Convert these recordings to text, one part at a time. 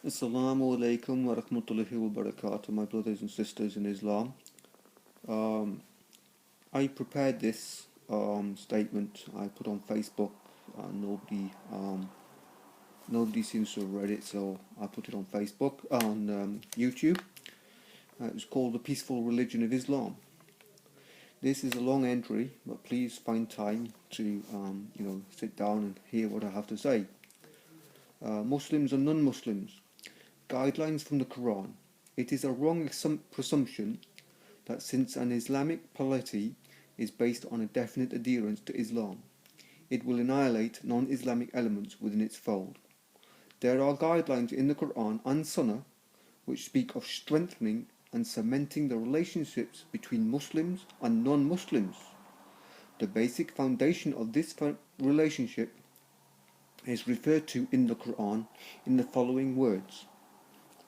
Assalamu alaikum wa rahmatullahi wa barakatuh, my brothers and sisters in Islam. Um, I prepared this statement. I put on Facebook. Nobody seems to have read it, so I put it on Facebook, on YouTube. It's called The Peaceful Religion of Islam. This is a long entry, but please find time to sit down and hear what I have to say. Muslims and non-Muslims. Guidelines from the Quran. It is a wrong presumption that since an Islamic polity is based on a definite adherence to Islam, it will annihilate non-Islamic elements within its fold. There are guidelines in the Quran and Sunnah which speak of strengthening and cementing the relationships between Muslims and non-Muslims. The basic foundation of this relationship is referred to in the Quran in the following words: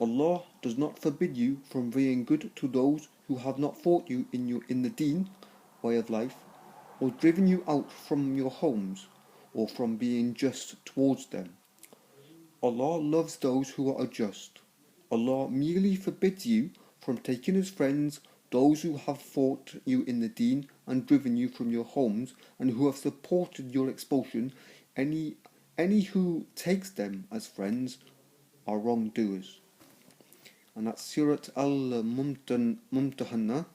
Allah does not forbid you from being good to those who have not fought you in the deen, way of life, or driven you out from your homes, or from being just towards them. Allah loves those who are just. Allah merely forbids you from taking as friends those who have fought you in the deen and driven you from your homes, and who have supported your expulsion. Any who takes them as friends are wrongdoers. And that's Surat Al-Mumtahana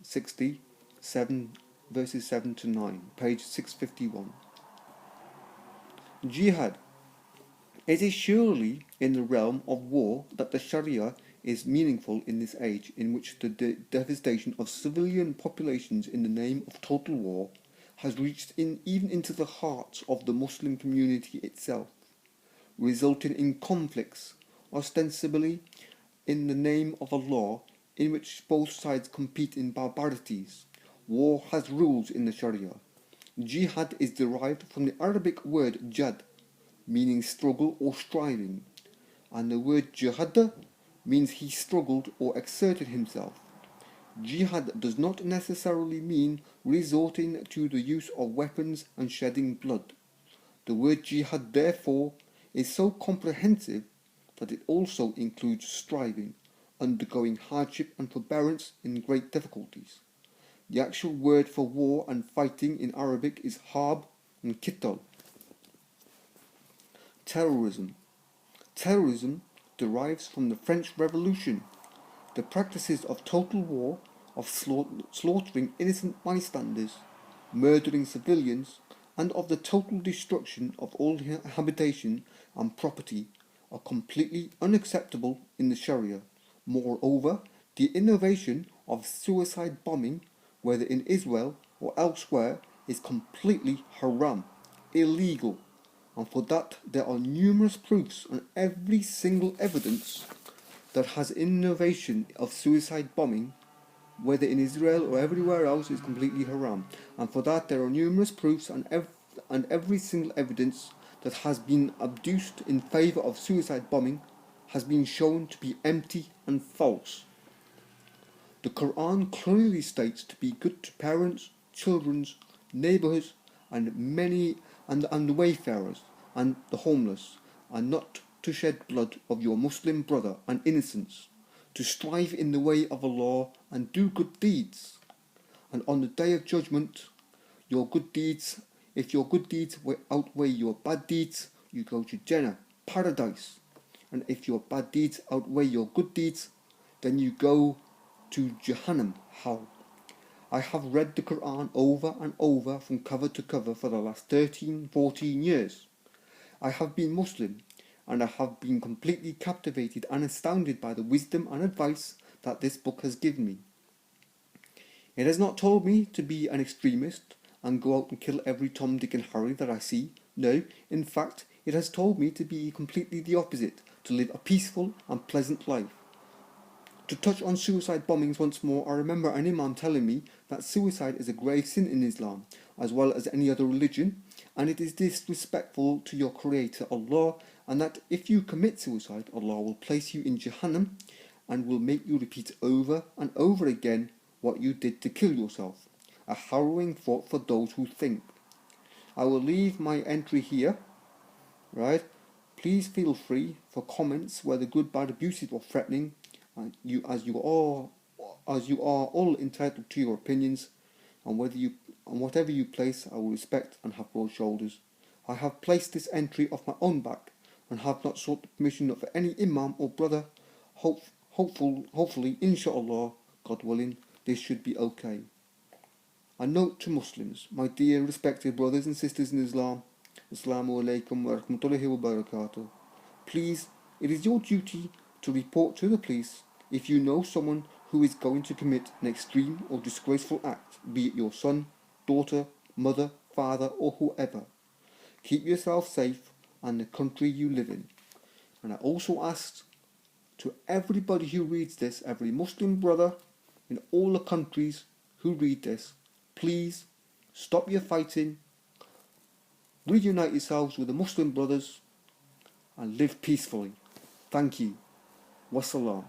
67 verses 7 to 9, page 651. Jihad. It is surely in the realm of war that the Sharia is meaningful in this age, in which the devastation of civilian populations in the name of total war has reached even into the hearts of the Muslim community itself, resulting in conflicts ostensibly in the name of Allah, in which both sides compete in barbarities. War has rules in the Sharia. Jihad is derived from the Arabic word jad, meaning struggle or striving, and the word jihad means he struggled or exerted himself. Jihad does not necessarily mean resorting to the use of weapons and shedding blood. The word jihad, therefore, is so comprehensive that it also includes striving, undergoing hardship and forbearance in great difficulties. The actual word for war and fighting in Arabic is harb and qital. Terrorism. Terrorism derives from the French Revolution. The practices of total war, of slaughtering innocent bystanders, murdering civilians, and of the total destruction of all habitation and property are completely unacceptable in the Sharia. Moreover, the innovation of suicide bombing, whether in Israel or elsewhere, is completely haram, illegal, and for that there are numerous proofs and every single evidence that has innovation of suicide bombing, whether in Israel or everywhere else, is completely haram. And for that there are numerous proofs and every single evidence that has been adduced in favour of suicide bombing has been shown to be empty and false. The Quran clearly states to be good to parents, children, neighbours, and the wayfarers and the homeless, and not to shed blood of your Muslim brother and innocents, to strive in the way of Allah and do good deeds. And on the day of judgment, if your good deeds outweigh your bad deeds, you go to Jannah, paradise. And if your bad deeds outweigh your good deeds, then you go to Jahannam, hell. I have read the Quran over and over from cover to cover for the last 13-14 years. I have been Muslim, and I have been completely captivated and astounded by the wisdom and advice that this book has given me. It has not told me to be an extremist and go out and kill every Tom, Dick and Harry that I see. No, in fact, it has told me to be completely the opposite, to live a peaceful and pleasant life. To touch on suicide bombings once more, I remember an imam telling me that suicide is a grave sin in Islam, as well as any other religion, and it is disrespectful to your Creator, Allah, and that if you commit suicide, Allah will place you in Jahannam and will make you repeat over and over again what you did to kill yourself. A harrowing thought for those who think. I will leave my entry here, right? Please feel free for comments, whether good, bad, abusive or threatening, and as you are all entitled to your opinions, and whatever you place I will respect and have broad shoulders. I have placed this entry off my own back and have not sought the permission of any imam or brother. Hopefully, inshallah, God willing, this should be okay. A note to Muslims, my dear respected brothers and sisters in Islam, Assalamu alaikum wa rahmatullahi wa barakatuh. Please, it is your duty to report to the police if you know someone who is going to commit an extreme or disgraceful act, be it your son, daughter, mother, father or whoever. Keep yourself safe and the country you live in. And I also asked to everybody who reads this, every Muslim brother in all the countries who read this, please stop your fighting, reunite yourselves with the Muslim brothers and live peacefully. Thank you. Wassalam.